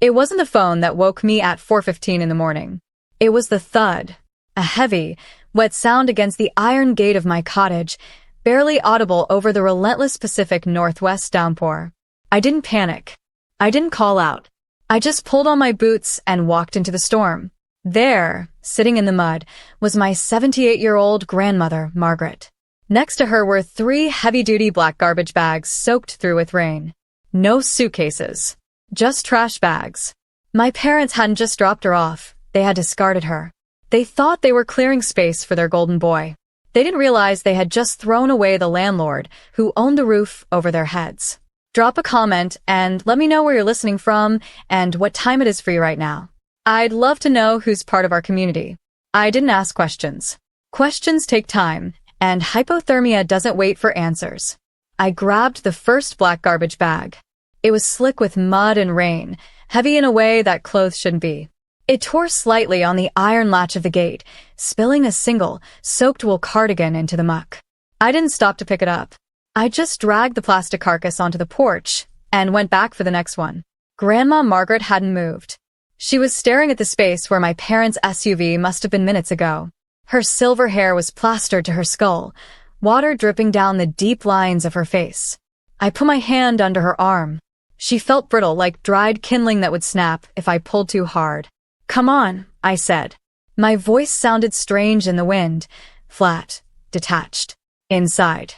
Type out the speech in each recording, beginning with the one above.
It wasn't the phone that woke me at 4:15 in the morning. It was the thud, a heavy, wet sound against the iron gate of my cottage, barely audible over the relentless Pacific Northwest downpour. I didn't panic. I didn't call out. I just pulled on my boots and walked into the storm. There, sitting in the mud, was my 78-year-old grandmother, Margaret. Next to her were 3 heavy-duty black garbage bags soaked through with rain. No suitcases. Just trash bags. My parents hadn't just dropped her off. They had discarded her. They thought they were clearing space for their golden boy. They didn't realize they had just thrown away the landlord who owned the roof over their heads. Drop a comment and let me know where you're listening from and what time it is for you right now. I'd love to know who's part of our community. I didn't ask questions. Questions take time, and hypothermia doesn't wait for answers. I grabbed the first black garbage bag. It was slick with mud and rain, heavy in a way that clothes shouldn't be. It tore slightly on the iron latch of the gate, spilling a single, soaked wool cardigan into the muck. I didn't stop to pick it up. I just dragged the plastic carcass onto the porch and went back for the next one. Grandma Margaret hadn't moved. She was staring at the space where my parents' SUV must have been minutes ago. Her silver hair was plastered to her skull, water dripping down the deep lines of her face. I put my hand under her arm. She felt brittle, like dried kindling that would snap if I pulled too hard. "Come on," I said. My voice sounded strange in the wind, flat, detached. Inside.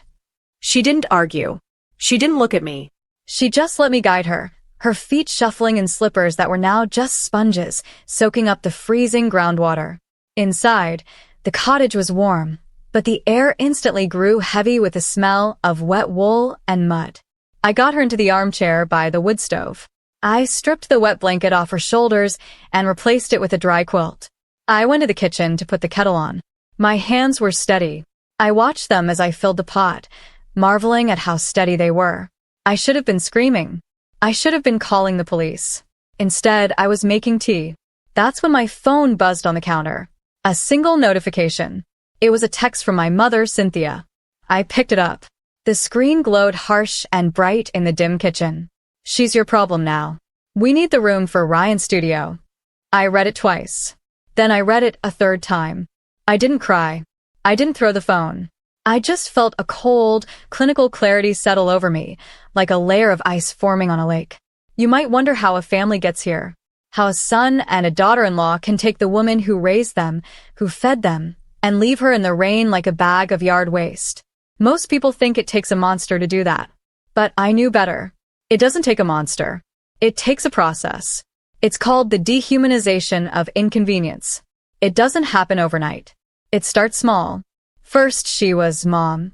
She didn't argue. She didn't look at me. She just let me guide her, her feet shuffling in slippers that were now just sponges, soaking up the freezing groundwater. Inside, the cottage was warm, but the air instantly grew heavy with the smell of wet wool and mud. I got her into the armchair by the wood stove. I stripped the wet blanket off her shoulders and replaced it with a dry quilt. I went to the kitchen to put the kettle on. My hands were steady. I watched them as I filled the pot, marveling at how steady they were. I should have been screaming. I should have been calling the police. Instead, I was making tea. That's when my phone buzzed on the counter. A single notification. It was a text from my mother, Cynthia. I picked it up. The screen glowed harsh and bright in the dim kitchen. "She's your problem now. We need the room for Ryan's studio." I read it twice. Then I read it a third time. I didn't cry. I didn't throw the phone. I just felt a cold, clinical clarity settle over me, like a layer of ice forming on a lake. You might wonder how a family gets here. How a son and a daughter-in-law can take the woman who raised them, who fed them, and leave her in the rain like a bag of yard waste. Most people think it takes a monster to do that. But I knew better. It doesn't take a monster. It takes a process. It's called the dehumanization of inconvenience. It doesn't happen overnight. It starts small. First, she was mom.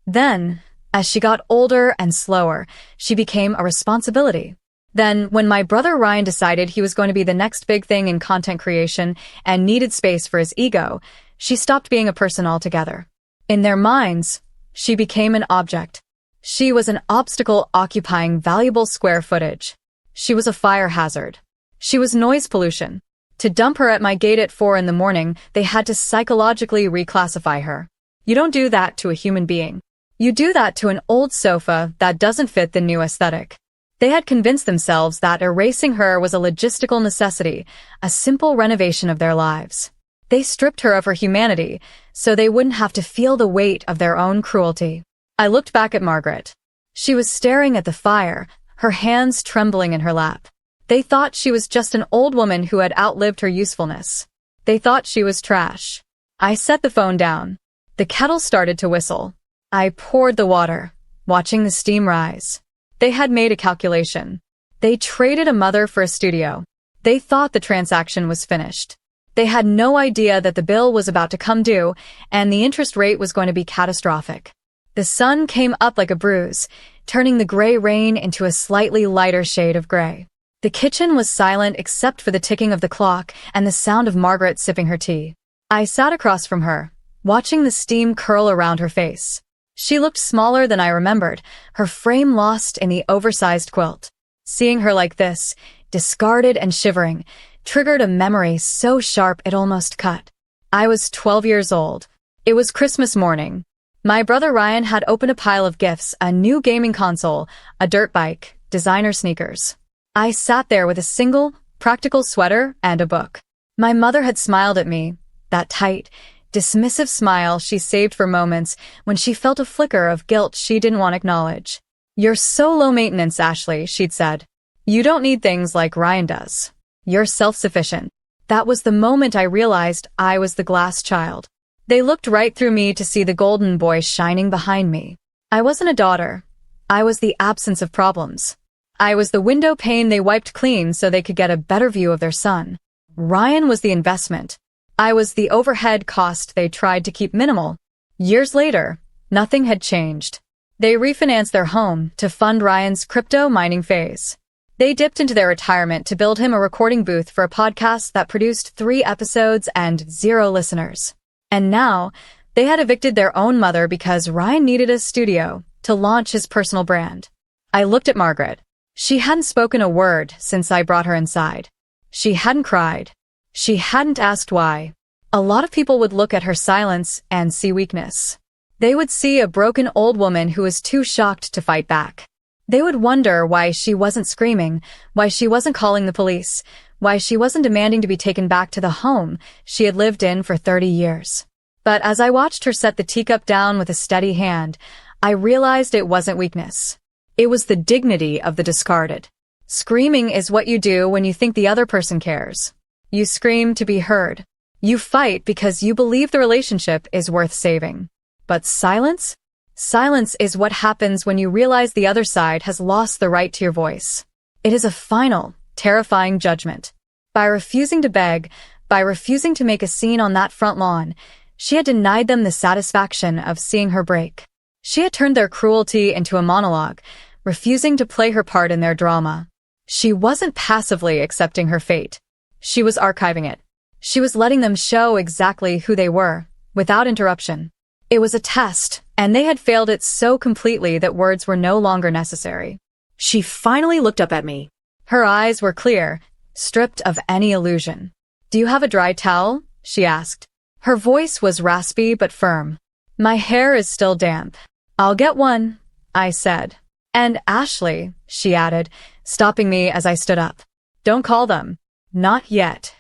Then, as she got older and slower, she became a responsibility. Then, when my brother Ryan decided he was going to be the next big thing in content creation and needed space for his ego, she stopped being a person altogether. In their minds, she became an object. She was an obstacle occupying valuable square footage. She was a fire hazard. She was noise pollution. To dump her at my gate at 4 in the morning, they had to psychologically reclassify her. You don't do that to a human being. You do that to an old sofa that doesn't fit the new aesthetic. They had convinced themselves that erasing her was a logistical necessity, a simple renovation of their lives. They stripped her of her humanity, so they wouldn't have to feel the weight of their own cruelty. I looked back at Margaret. She was staring at the fire, her hands trembling in her lap. They thought she was just an old woman who had outlived her usefulness. They thought she was trash. I set the phone down. The kettle started to whistle. I poured the water, watching the steam rise. They had made a calculation. They traded a mother for a studio. They thought the transaction was finished. They had no idea that the bill was about to come due and the interest rate was going to be catastrophic. The sun came up like a bruise, turning the gray rain into a slightly lighter shade of gray. The kitchen was silent except for the ticking of the clock and the sound of Margaret sipping her tea. I sat across from her, watching the steam curl around her face. She looked smaller than I remembered, her frame lost in the oversized quilt. Seeing her like this, discarded and shivering, triggered a memory so sharp it almost cut. I was 12 years old. It was Christmas morning. My brother Ryan had opened a pile of gifts, a new gaming console, a dirt bike, designer sneakers. I sat there with a single, practical sweater and a book. My mother had smiled at me, that tight, dismissive smile she saved for moments when she felt a flicker of guilt she didn't want to acknowledge. "You're so low maintenance, Ashley," she'd said. "You don't need things like Ryan does. You're self-sufficient." That was the moment I realized I was the glass child. They looked right through me to see the golden boy shining behind me. I wasn't a daughter. I was the absence of problems. I was the window pane they wiped clean so they could get a better view of their son. Ryan was the investment. I was the overhead cost they tried to keep minimal. Years later, nothing had changed. They refinanced their home to fund Ryan's crypto mining phase. They dipped into their retirement to build him a recording booth for a podcast that produced 3 episodes and 0 listeners. And now, they had evicted their own mother because Ryan needed a studio to launch his personal brand. I looked at Margaret. She hadn't spoken a word since I brought her inside. She hadn't cried. She hadn't asked why. A lot of people would look at her silence and see weakness. They would see a broken old woman who was too shocked to fight back. They would wonder why she wasn't screaming, why she wasn't calling the police, why she wasn't demanding to be taken back to the home she had lived in for 30 years. But as I watched her set the teacup down with a steady hand, I realized it wasn't weakness. It was the dignity of the discarded. Screaming is what you do when you think the other person cares. You scream to be heard. You fight because you believe the relationship is worth saving. But silence? Silence is what happens when you realize the other side has lost the right to your voice. It is a final, terrifying judgment. By refusing to beg, by refusing to make a scene on that front lawn, she had denied them the satisfaction of seeing her break. She had turned their cruelty into a monologue, refusing to play her part in their drama. She wasn't passively accepting her fate. She was archiving it. She was letting them show exactly who they were, without interruption. It was a test, and they had failed it so completely that words were no longer necessary. She finally looked up at me. Her eyes were clear, stripped of any illusion. "Do you have a dry towel?" she asked. Her voice was raspy but firm. "My hair is still damp." "I'll get one," I said. "And Ashley," she added, stopping me as I stood up. "Don't call them. Not yet."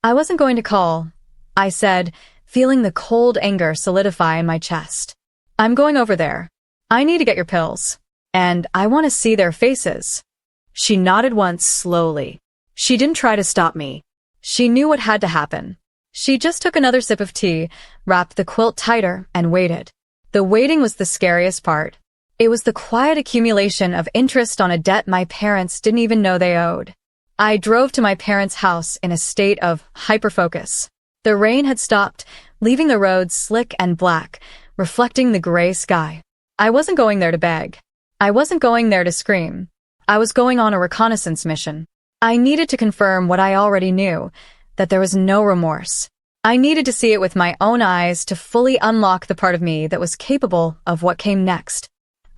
"I wasn't going to call," I said, feeling the cold anger solidify in my chest. "I'm going over there. I need to get your pills. And I want to see their faces." She nodded once slowly. She didn't try to stop me. She knew what had to happen. She just took another sip of tea, wrapped the quilt tighter, and waited. The waiting was the scariest part. It was the quiet accumulation of interest on a debt my parents didn't even know they owed. I drove to my parents' house in a state of hyperfocus. The rain had stopped, leaving the roads slick and black, reflecting the gray sky. I wasn't going there to beg. I wasn't going there to scream. I was going on a reconnaissance mission. I needed to confirm what I already knew, that there was no remorse. I needed to see it with my own eyes to fully unlock the part of me that was capable of what came next.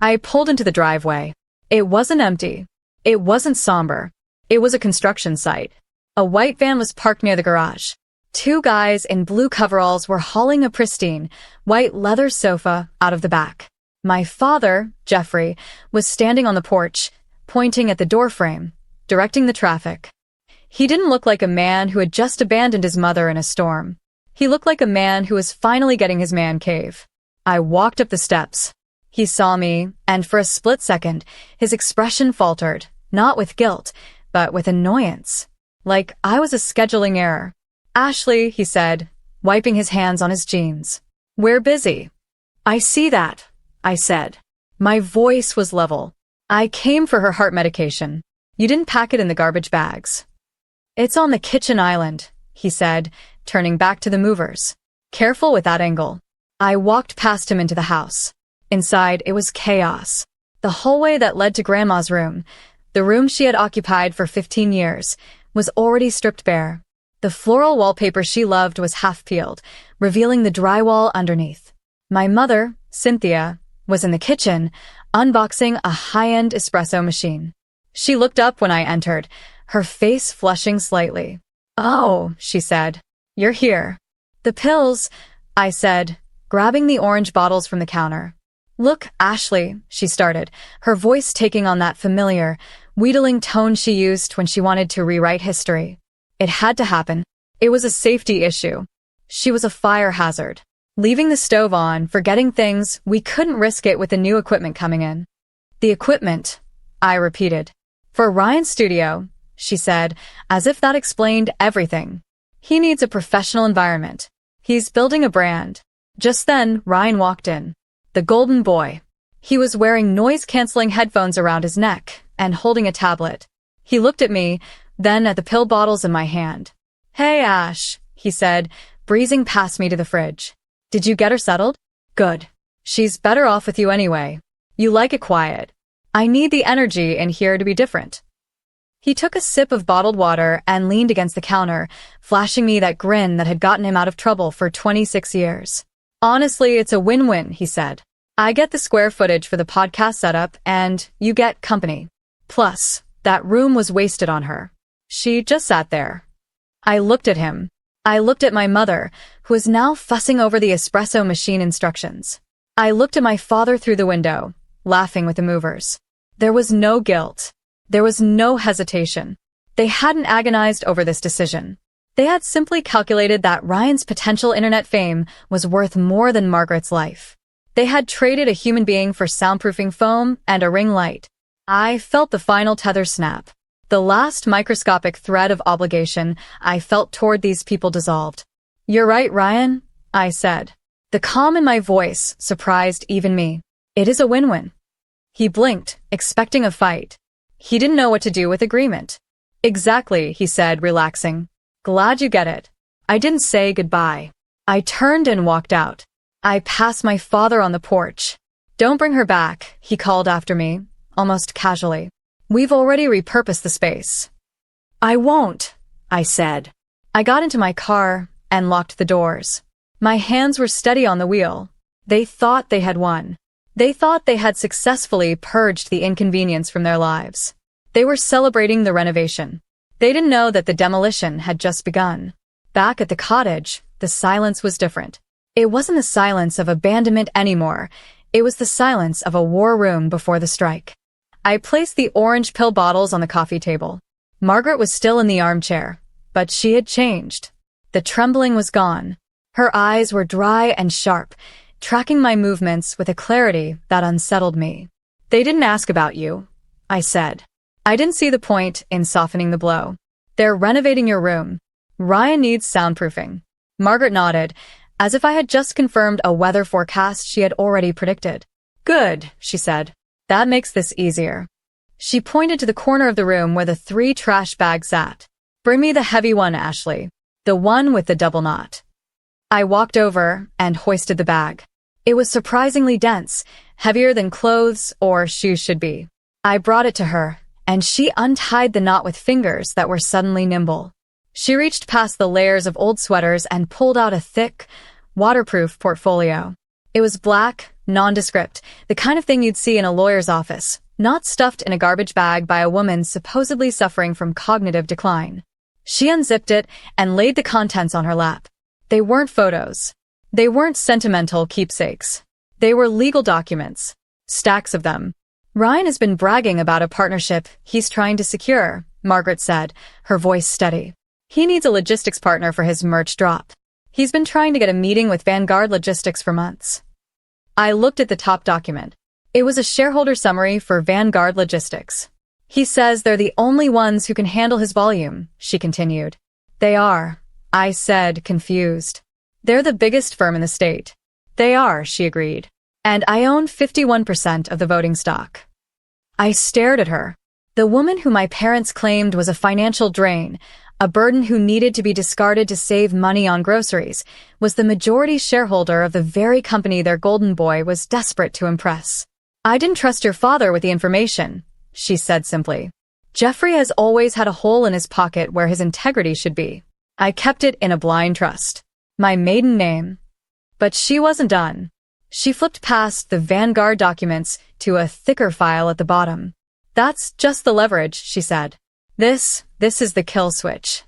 I pulled into the driveway. It wasn't empty. It wasn't somber. It was a construction site. A white van was parked near the garage. 2 guys in blue coveralls were hauling a pristine, white leather sofa out of the back. My father, Jeffrey, was standing on the porch, pointing at the doorframe, directing the traffic. He didn't look like a man who had just abandoned his mother in a storm. He looked like a man who was finally getting his man cave. I walked up the steps. He saw me, and for a split second, his expression faltered, not with guilt, but with annoyance. Like I was a scheduling error. "Ashley," he said, wiping his hands on his jeans. "We're busy." "I see that," I said. My voice was level. "I came for her heart medication. You didn't pack it in the garbage bags." "It's on the kitchen island," he said, turning back to the movers. "Careful with that angle." I walked past him into the house. Inside, it was chaos. The hallway that led to Grandma's room, the room she had occupied for 15 years, was already stripped bare. The floral wallpaper she loved was half peeled, revealing the drywall underneath. My mother, Cynthia, was in the kitchen, unboxing a high-end espresso machine. She looked up when I entered, her face flushing slightly. "Oh," she said, "you're here." "The pills," I said, grabbing the orange bottles from the counter. "Look, Ashley," she started, her voice taking on that familiar, wheedling tone she used when she wanted to rewrite history. It had to happen. It was a safety issue. She was a fire hazard. Leaving the stove on, forgetting things, we couldn't risk it with the new equipment coming in. The equipment, I repeated. For Ryan's studio, she said, as if that explained everything. He needs a professional environment. He's building a brand. Just then, Ryan walked in. The golden boy. He was wearing noise-canceling headphones around his neck and holding a tablet. He looked at me, then at the pill bottles in my hand. "Hey, Ash," he said, breezing past me to the fridge. "Did you get her settled?" "Good. She's better off with you anyway. You like it quiet. I need the energy in here to be different." He took a sip of bottled water and leaned against the counter, flashing me that grin that had gotten him out of trouble for 26 years. "Honestly, it's a win-win," he said. "I get the square footage for the podcast setup, and you get company. Plus, that room was wasted on her. She just sat there." I looked at him. I looked at my mother, who was now fussing over the espresso machine instructions. I looked at my father through the window, laughing with the movers. There was no guilt. There was no hesitation. They hadn't agonized over this decision. They had simply calculated that Ryan's potential internet fame was worth more than Margaret's life. They had traded a human being for soundproofing foam and a ring light. I felt the final tether snap. The last microscopic thread of obligation I felt toward these people dissolved. "You're right, Ryan," I said. The calm in my voice surprised even me. "It is a win-win." He blinked, expecting a fight. He didn't know what to do with agreement. "Exactly," he said, relaxing. "Glad you get it." I didn't say goodbye. I turned and walked out. I passed my father on the porch. "Don't bring her back," he called after me, almost casually. "We've already repurposed the space." "I won't," I said. I got into my car and locked the doors. My hands were steady on the wheel. They thought they had won. They thought they had successfully purged the inconvenience from their lives. They were celebrating the renovation. They didn't know that the demolition had just begun. Back at the cottage, the silence was different. It wasn't the silence of abandonment anymore. It was the silence of a war room before the strike. I placed the orange pill bottles on the coffee table. Margaret was still in the armchair, but she had changed. The trembling was gone. Her eyes were dry and sharp, tracking my movements with a clarity that unsettled me. "They didn't ask about you," I said. I didn't see the point in softening the blow. "They're renovating your room. Ryan needs soundproofing." Margaret nodded, as if I had just confirmed a weather forecast she had already predicted. "Good," she said. "That makes this easier." She pointed to the corner of the room where the 3 trash bags sat. "Bring me the heavy one, Ashley. The one with the double knot." I walked over and hoisted the bag. It was surprisingly dense, heavier than clothes or shoes should be. I brought it to her, and she untied the knot with fingers that were suddenly nimble. She reached past the layers of old sweaters and pulled out a thick, waterproof portfolio. It was black, nondescript, the kind of thing you'd see in a lawyer's office, not stuffed in a garbage bag by a woman supposedly suffering from cognitive decline. She unzipped it and laid the contents on her lap. They weren't photos. They weren't sentimental keepsakes. They were legal documents. Stacks of them. "Ryan has been bragging about a partnership he's trying to secure," Margaret said, her voice steady. "He needs a logistics partner for his merch drop. He's been trying to get a meeting with Vanguard Logistics for months." I looked at the top document. It was a shareholder summary for Vanguard Logistics. "He says they're the only ones who can handle his volume," she continued. "They are," I said, confused. "They're the biggest firm in the state." "They are," she agreed. "And I own 51% of the voting stock." I stared at her. The woman who my parents claimed was a financial drain, a burden who needed to be discarded to save money on groceries, was the majority shareholder of the very company their golden boy was desperate to impress. "I didn't trust your father with the information," she said simply. "Jeffrey has always had a hole in his pocket where his integrity should be. I kept it in a blind trust. My maiden name." But she wasn't done. She flipped past the Vanguard documents to a thicker file at the bottom. "That's just the leverage," she said. This is the kill switch."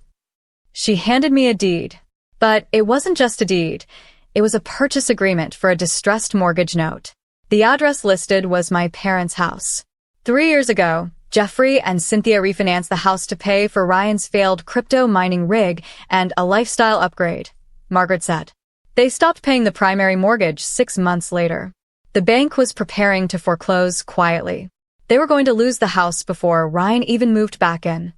She handed me a deed. But it wasn't just a deed. It was a purchase agreement for a distressed mortgage note. The address listed was my parents' house. 3 years ago, Jeffrey and Cynthia refinanced the house to pay for Ryan's failed crypto mining rig and a lifestyle upgrade, Margaret said. They stopped paying the primary mortgage 6 months later. The bank was preparing to foreclose quietly. They were going to lose the house before Ryan even moved back in.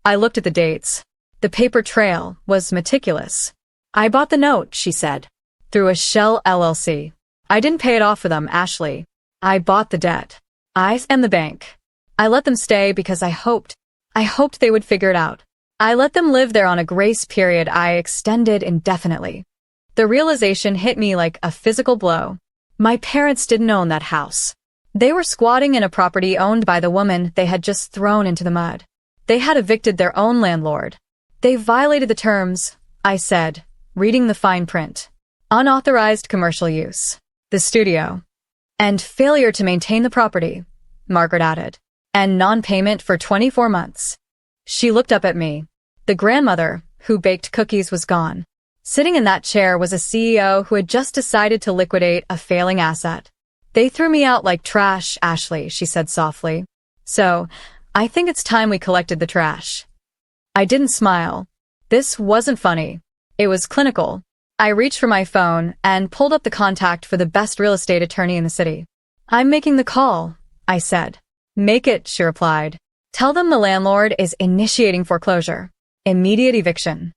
I looked at the dates. The paper trail was meticulous. I bought the note, she said. Through a shell LLC. I didn't pay it off for them, Ashley. I bought the debt. I and the bank. I let them stay because I hoped they would figure it out. I let them live there on a grace period I extended indefinitely. The realization hit me like a physical blow. My parents didn't own that house. They were squatting in a property owned by the woman they had just thrown into the mud. They had evicted their own landlord. They violated the terms, I said, reading the fine print. Unauthorized commercial use. The studio. And failure to maintain the property, Margaret added. And non-payment for 24 months. She looked up at me. The grandmother, who baked cookies, was gone. Sitting in that chair was a CEO who had just decided to liquidate a failing asset. They threw me out like trash, Ashley, she said softly. So, I think it's time we collected the trash. I didn't smile. This wasn't funny. It was clinical. I reached for my phone and pulled up the contact for the best real estate attorney in the city. I'm making the call, I said. Make it, she replied. Tell them the landlord is initiating foreclosure. Immediate eviction.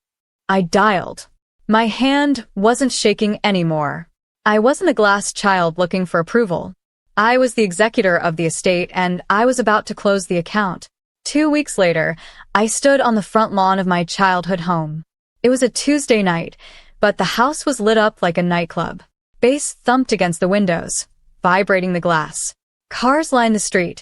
I dialed. My hand wasn't shaking anymore. I wasn't a glass child looking for approval. I was the executor of the estate, and I was about to close the account. 2 weeks later, I stood on the front lawn of my childhood home. It was a Tuesday night, but the house was lit up like a nightclub. Bass thumped against the windows, vibrating the glass. Cars lined the street.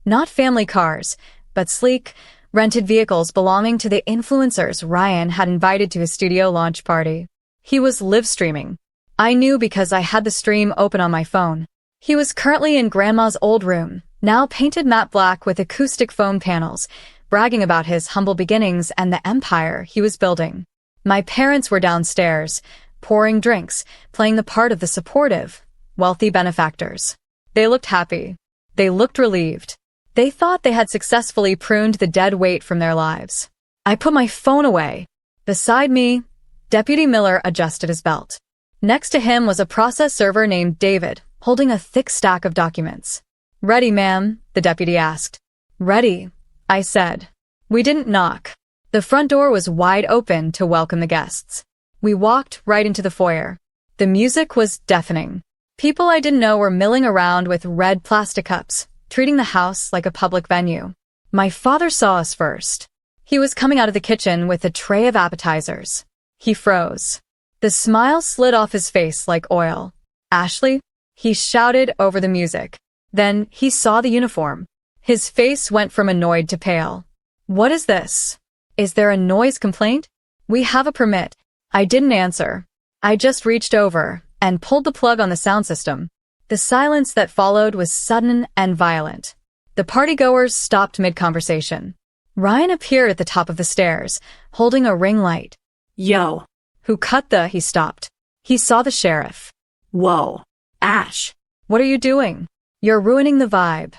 Not family cars, but sleek, rented vehicles belonging to the influencers Ryan had invited to his studio launch party. He was live streaming. I knew because I had the stream open on my phone. He was currently in Grandma's old room, now painted matte black with acoustic foam panels, bragging about his humble beginnings and the empire he was building. My parents were downstairs, pouring drinks, playing the part of the supportive, wealthy benefactors. They looked happy. They looked relieved. They thought they had successfully pruned the dead weight from their lives. I put my phone away. Beside me, Deputy Miller adjusted his belt. Next to him was a process server named David, holding a thick stack of documents. Ready, ma'am? The deputy asked. Ready, I said. We didn't knock. The front door was wide open to welcome the guests. We walked right into the foyer. The music was deafening. People I didn't know were milling around with red plastic cups, treating the house like a public venue. My father saw us first. He was coming out of the kitchen with a tray of appetizers. He froze. The smile slid off his face like oil. Ashley? He shouted over the music. Then he saw the uniform. His face went from annoyed to pale. What is this? Is there a noise complaint? We have a permit. I didn't answer. I just reached over and pulled the plug on the sound system. The silence that followed was sudden and violent. The partygoers stopped mid-conversation. Ryan appeared at the top of the stairs, holding a ring light. Yo. Who cut the? He stopped. He saw the sheriff. Whoa. Ash. What are you doing? You're ruining the vibe.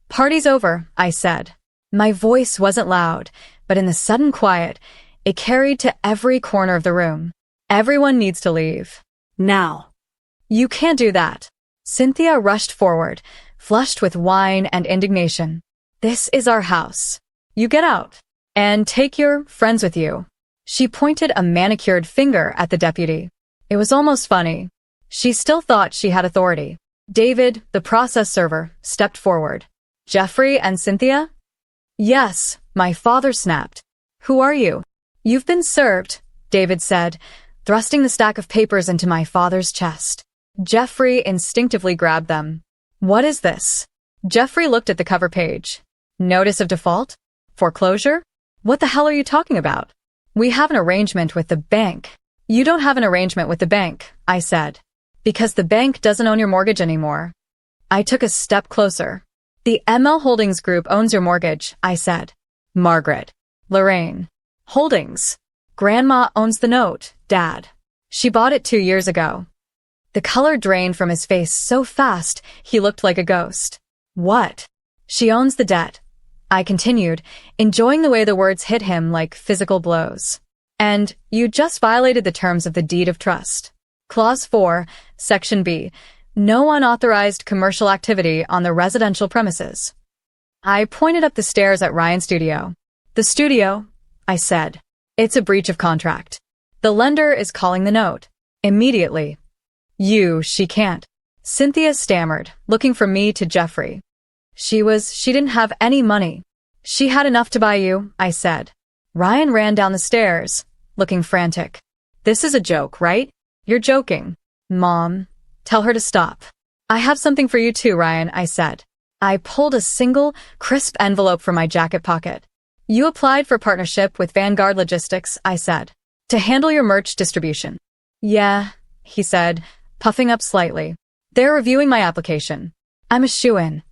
Party's over, I said. My voice wasn't loud, but in the sudden quiet, it carried to every corner of the room. Everyone needs to leave. Now. You can't do that. Cynthia rushed forward, flushed with wine and indignation. This is our house. You get out. And take your friends with you. She pointed a manicured finger at the deputy. It was almost funny. She still thought she had authority. David, the process server, stepped forward. Jeffrey and Cynthia? Yes, my father snapped. Who are you? You've been served, David said, thrusting the stack of papers into my father's chest. Jeffrey instinctively grabbed them. What is this? Jeffrey looked at the cover page. Notice of default? Foreclosure? What the hell are you talking about? We have an arrangement with the bank. You don't have an arrangement with the bank, I said. Because the bank doesn't own your mortgage anymore. I took a step closer. The ML Holdings Group owns your mortgage, I said. Margaret. Lorraine. Holdings. Grandma owns the note, Dad. She bought it 2 years ago. The color drained from his face so fast, he looked like a ghost. What? She owns the debt, I continued, enjoying the way the words hit him like physical blows. And you just violated the terms of the deed of trust. Clause 4, Section B. No unauthorized commercial activity on the residential premises. I pointed up the stairs at Ryan's studio. The studio, I said. It's a breach of contract. The lender is calling the note. Immediately. She can't. Cynthia stammered, looking from me to Jeffrey. She didn't have any money. She had enough to buy you, I said. Ryan ran down the stairs, looking frantic. This is a joke, right? You're joking. Mom, tell her to stop. I have something for you too, Ryan, I said. I pulled a single, crisp envelope from my jacket pocket. You applied for partnership with Vanguard Logistics, I said, to handle your merch distribution. Yeah, he said, puffing up slightly. They're reviewing my application. I'm a shoo-in.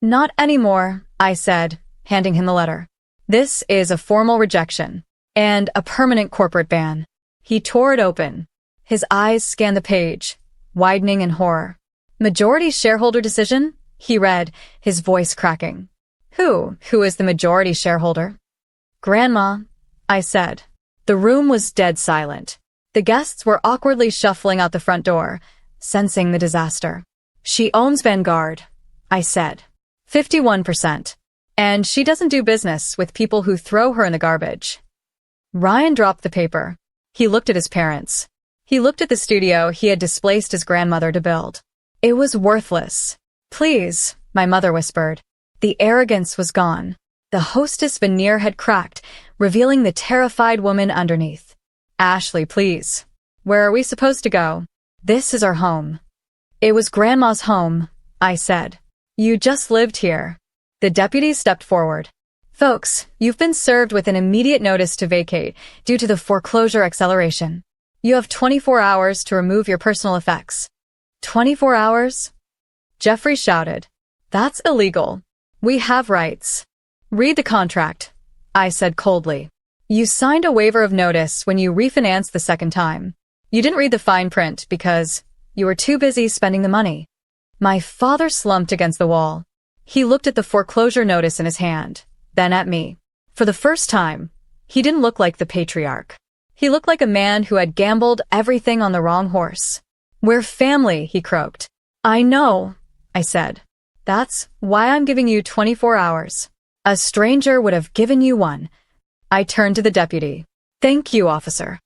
Not anymore, I said, handing him the letter. This is a formal rejection and a permanent corporate ban. He tore it open. His eyes scanned the page, widening in horror. Majority shareholder decision? He read, his voice cracking. Who is the majority shareholder? Grandma, I said. The room was dead silent. The guests were awkwardly shuffling out the front door, sensing the disaster. She owns Vanguard, I said. 51%. And she doesn't do business with people who throw her in the garbage. Ryan dropped the paper. He looked at his parents. He looked at the studio he had displaced his grandmother to build. It was worthless. Please, my mother whispered. The arrogance was gone. The hostess veneer had cracked, revealing the terrified woman underneath. Ashley, please. Where are we supposed to go? This is our home. It was Grandma's home, I said. You just lived here. The deputy stepped forward. Folks, you've been served with an immediate notice to vacate due to the foreclosure acceleration. You have 24 hours to remove your personal effects. 24 hours? Jeffrey shouted. That's illegal. We have rights. Read the contract, I said coldly. You signed a waiver of notice when you refinanced the second time. You didn't read the fine print because you were too busy spending the money. My father slumped against the wall. He looked at the foreclosure notice in his hand, then at me. For the first time, he didn't look like the patriarch. He looked like a man who had gambled everything on the wrong horse. We're family, he croaked. I know, I said. That's why I'm giving you 24 hours. A stranger would have given you one. I turned to the deputy. Thank you, officer.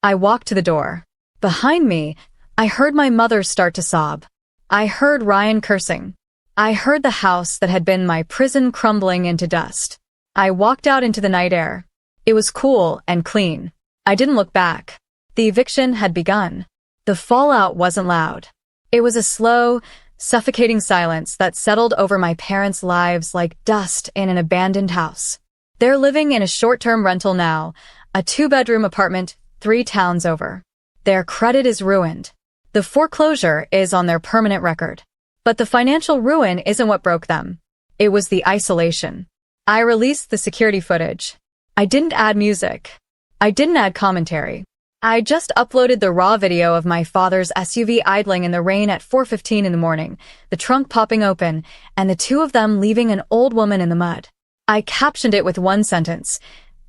I walked to the door. Behind me, I heard my mother start to sob. I heard Ryan cursing. I heard the house that had been my prison crumbling into dust. I walked out into the night air. It was cool and clean. I didn't look back. The eviction had begun. The fallout wasn't loud. It was a slow, suffocating silence that settled over my parents' lives like dust in an abandoned house. They're living in a short-term rental now, a 2-bedroom apartment 3 towns over. Their credit is ruined. The foreclosure is on their permanent record. But the financial ruin isn't what broke them. It was the isolation. I released the security footage. I didn't add music. I didn't add commentary. I just uploaded the raw video of my father's SUV idling in the rain at 4:15 in the morning, the trunk popping open, and the two of them leaving an old woman in the mud. I captioned it with one sentence.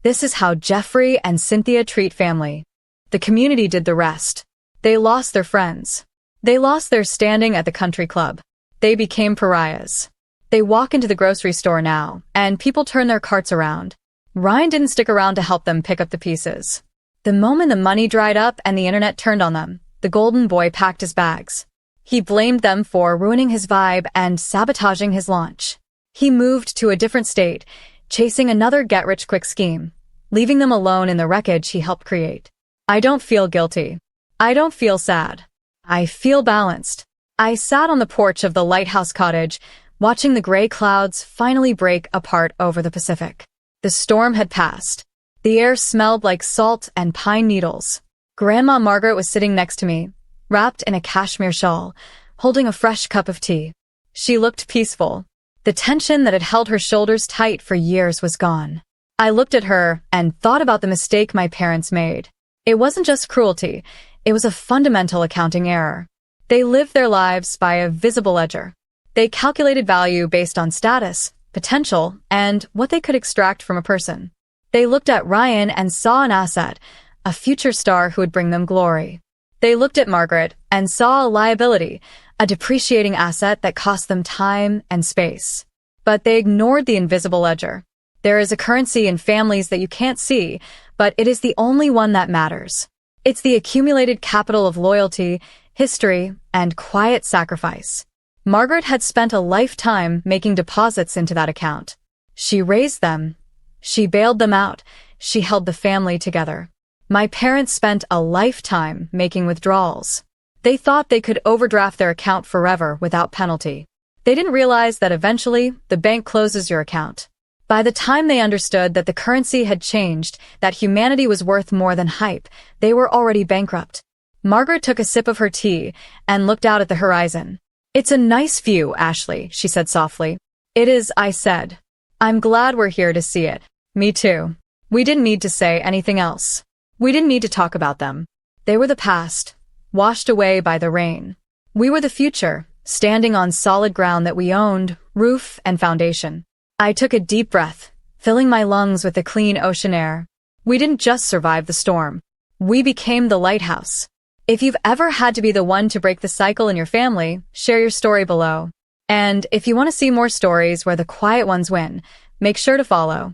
This is how Jeffrey and Cynthia treat family. The community did the rest. They lost their friends. They lost their standing at the country club. They became pariahs. They walk into the grocery store now, and people turn their carts around. Ryan didn't stick around to help them pick up the pieces. The moment the money dried up and the internet turned on them, the golden boy packed his bags. He blamed them for ruining his vibe and sabotaging his launch. He moved to a different state, chasing another get-rich-quick scheme, leaving them alone in the wreckage he helped create. I don't feel guilty. I don't feel sad. I feel balanced. I sat on the porch of the lighthouse cottage, watching the gray clouds finally break apart over the Pacific. The storm had passed. The air smelled like salt and pine needles. Grandma Margaret was sitting next to me, wrapped in a cashmere shawl, holding a fresh cup of tea. She looked peaceful. The tension that had held her shoulders tight for years was gone. I looked at her and thought about the mistake my parents made. It wasn't just cruelty. It was a fundamental accounting error. They lived their lives by a visible ledger. They calculated value based on status, potential, and what they could extract from a person. They looked at Ryan and saw an asset, a future star who would bring them glory. They looked at Margaret and saw a liability, a depreciating asset that cost them time and space. But they ignored the invisible ledger. There is a currency in families that you can't see, but it is the only one that matters. It's the accumulated capital of loyalty, history, and quiet sacrifice. Margaret had spent a lifetime making deposits into that account. She raised them. She bailed them out. She held the family together. My parents spent a lifetime making withdrawals. They thought they could overdraft their account forever without penalty. They didn't realize that eventually the bank closes your account. By the time they understood that the currency had changed, that humanity was worth more than hype, they were already bankrupt. Margaret took a sip of her tea and looked out at the horizon. "It's a nice view, Ashley," she said softly. "It is," I said. "I'm glad we're here to see it." "Me too." We didn't need to say anything else. We didn't need to talk about them. They were the past, washed away by the rain. We were the future, standing on solid ground that we owned, roof and foundation. I took a deep breath, filling my lungs with the clean ocean air. We didn't just survive the storm. We became the lighthouse. If you've ever had to be the one to break the cycle in your family, share your story below. And if you want to see more stories where the quiet ones win, make sure to follow.